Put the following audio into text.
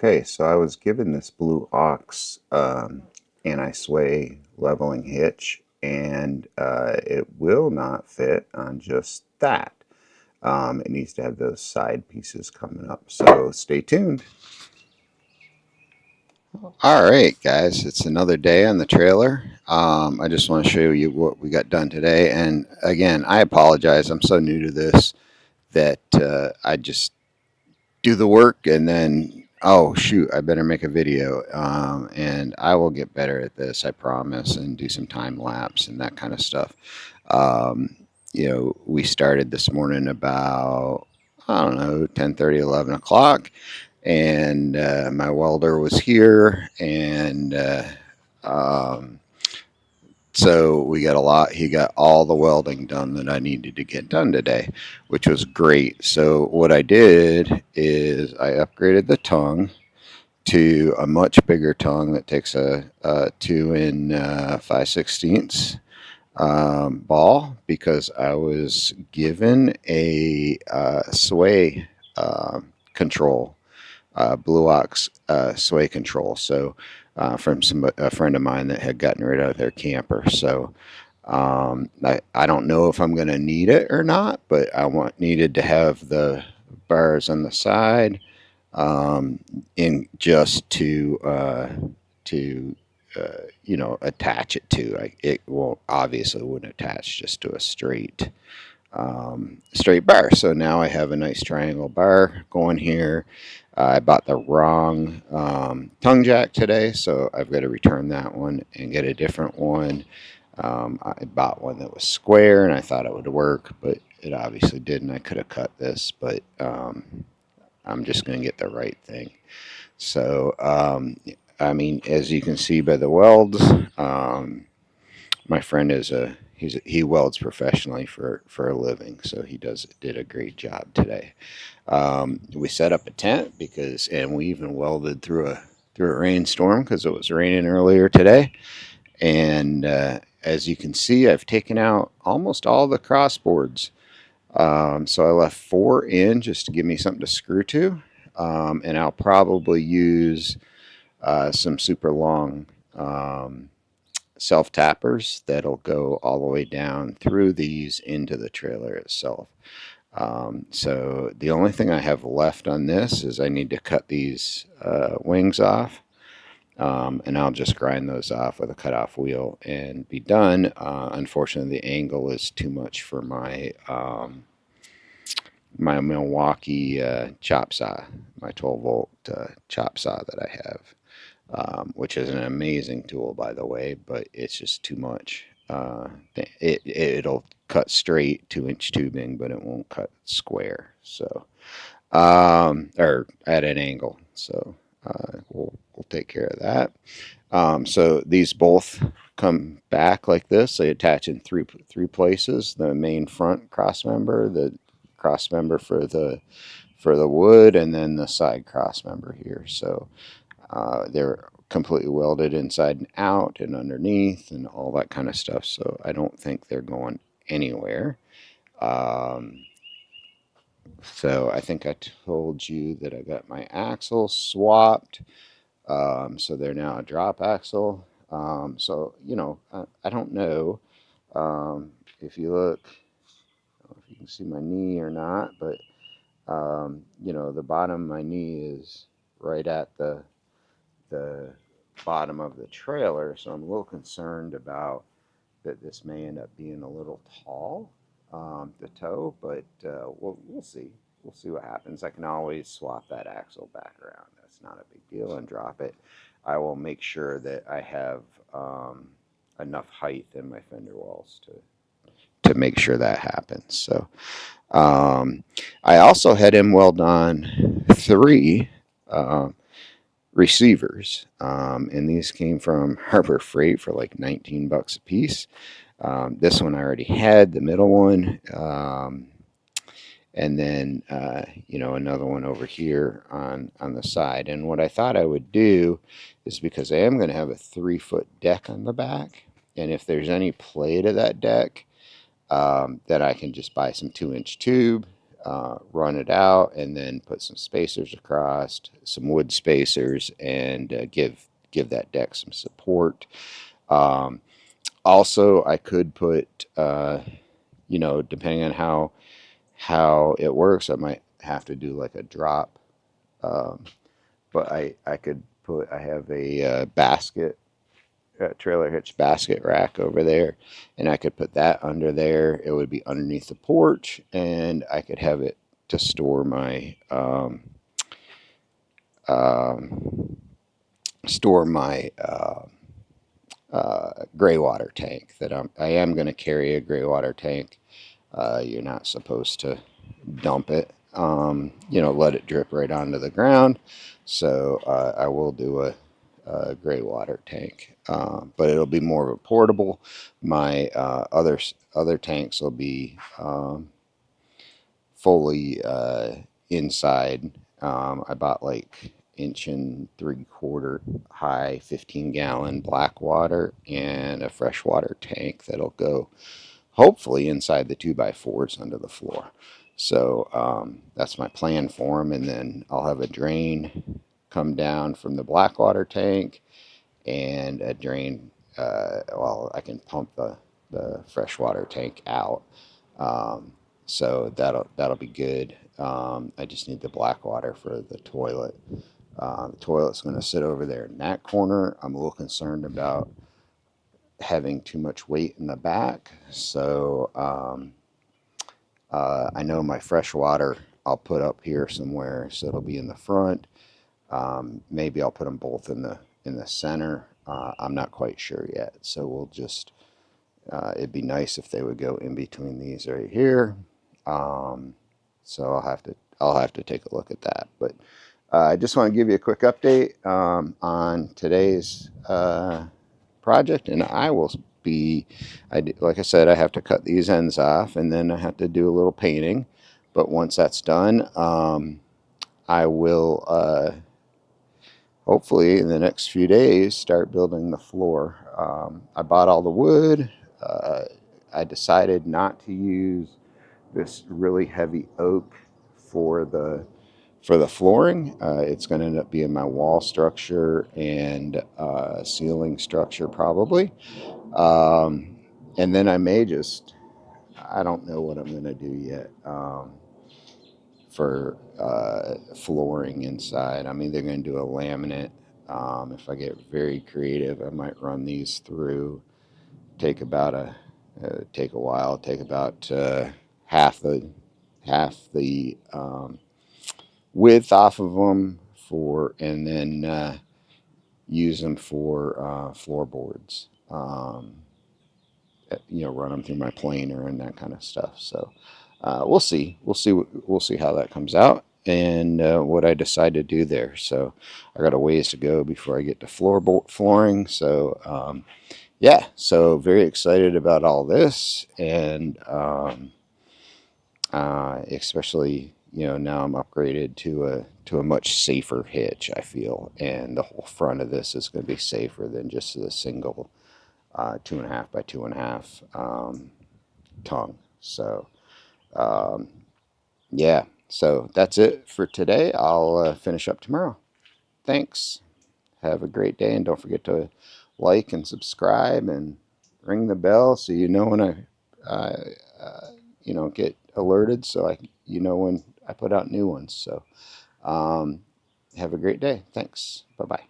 Okay, so I was given this Blue Ox anti-sway leveling hitch, and it will not fit on just that. It needs to have those side pieces coming up, so stay tuned. All right, guys, it's another day on the trailer. I just want to show you what we got done today, and again, I apologize. I'm so new to this that I just do the work and then oh shoot, I better make a video, and I will get better at this, I promise, and do some time lapse and that kind of stuff. um, we started this morning about, I don't know, 10:30, 11 o'clock, and my welder was here, and um, so we got a lot. He got all the welding done that I needed to get done today, which was great. So what I did is I upgraded the tongue to a much bigger tongue that takes a 2 and 5/16 ball, because I was given a sway control, Blue Ox sway control. So from a friend of mine that had gotten rid of their camper. So I don't know if I'm going to need it or not, but needed to have the bars on the side, in just to attach it to. It won't, obviously wouldn't attach just to a straight bar. So now I have a nice triangle bar going here. I bought the wrong tongue jack today, so I've got to return that one and get a different one. I bought one that was square, and I thought it would work, but it obviously didn't. I could have cut this, but I'm just going to get the right thing. So, I mean, as you can see by the welds, my friend he welds professionally for a living, so he did a great job today. We set up a tent and we even welded through a rainstorm because it was raining earlier today. And as you can see, I've taken out almost all the crossboards. So I left 4 in just to give me something to screw to, and I'll probably use some super long self tappers that'll go all the way down through these into the trailer itself. So the only thing I have left on this is I need to cut these wings off, and I'll just grind those off with a cutoff wheel and be done. Unfortunately, the angle is too much for my Milwaukee chop saw, my 12-volt chop saw that I have, which is an amazing tool, by the way, but it's just too much. It'll cut straight 2-inch tubing, but it won't cut square. So, or at an angle. So we'll take care of that. So these both come back like this. They attach in three places: the main front cross member, the cross member for the wood, and then the side cross member here. So they're completely welded inside and out and underneath and all that kind of stuff. So I don't think they're going anywhere. So I think I told you that I got my axle swapped. So they're now a drop axle. So, I don't know if you look, I don't know if you can see my knee or not, but, the bottom of my knee is right at the bottom of the trailer. So I'm a little concerned about that this may end up being a little tall to tow, but we'll see. We'll see what happens. I can always swap that axle back around. That's not a big deal, and drop it. I will make sure that I have enough height in my fender walls to make sure that happens. So I also had him weld on 3 receivers, and these came from Harbor Freight for like $19 a piece. This one I already had, the middle one, and then another one over here on the side. And what I thought I would do is, because I am going to have a 3-foot deck on the back, and if there's any play to that deck, that I can just buy some 2-inch tube, run it out, and then put some spacers across, some wood spacers, and give that deck some support. Um, Also, I could put, depending on how it works, I might have to do like a drop. Um, but I could put, I have a basket, trailer hitch basket rack over there, and I could put that under there. It would be underneath the porch, and I could have it to store my um, store my gray water tank. I am going to carry a gray water tank. You're not supposed to dump it. Let it drip right onto the ground. So I will do a gray water tank, but it'll be more of a portable. My other tanks will be fully inside. I bought like inch and 3/4 high 15-gallon black water and a freshwater tank that'll go hopefully inside the 2x4s under the floor. So that's my plan for them. And then I'll have a drain come down from the Blackwater tank and a drain. I can pump the freshwater tank out. Um, so that'll be good. I just need the Blackwater for the toilet. The toilet's going to sit over there in that corner. I'm a little concerned about having too much weight in the back. So I know my fresh water I'll put up here somewhere, so it'll be in the front. Maybe I'll put them both in the center. I'm not quite sure yet. So we'll just it'd be nice if they would go in between these right here. Um, so I'll have to take a look at that. But I just want to give you a quick update on today's project, and I will be, like I said, I have to cut these ends off, and then I have to do a little painting. But once that's done, I will hopefully in the next few days start building the floor. I bought all the wood. Uh, I decided not to use this really heavy oak for the flooring. It's going to end up being my wall structure and ceiling structure probably. Um, and then I may just, I don't know what I'm going to do yet for flooring inside. I'm either going to do a laminate. If I get very creative, I might run these through. Take about take a while. Take about half the width off of them and then use them for floorboards. Run them through my planer and that kind of stuff. So we'll see. We'll see how that comes out and what I decide to do there. So I got a ways to go before I get to flooring. So yeah, so very excited about all this, and especially now I'm upgraded to a much safer hitch. I feel, and the whole front of this is going to be safer than just the single 2.5 by 2.5 tongue. So yeah, so that's it for today. I'll finish up tomorrow. Thanks. Have a great day, and don't forget to like and subscribe and ring the bell so you know when I get alerted, so when I put out new ones. So have a great day. Thanks. Bye bye.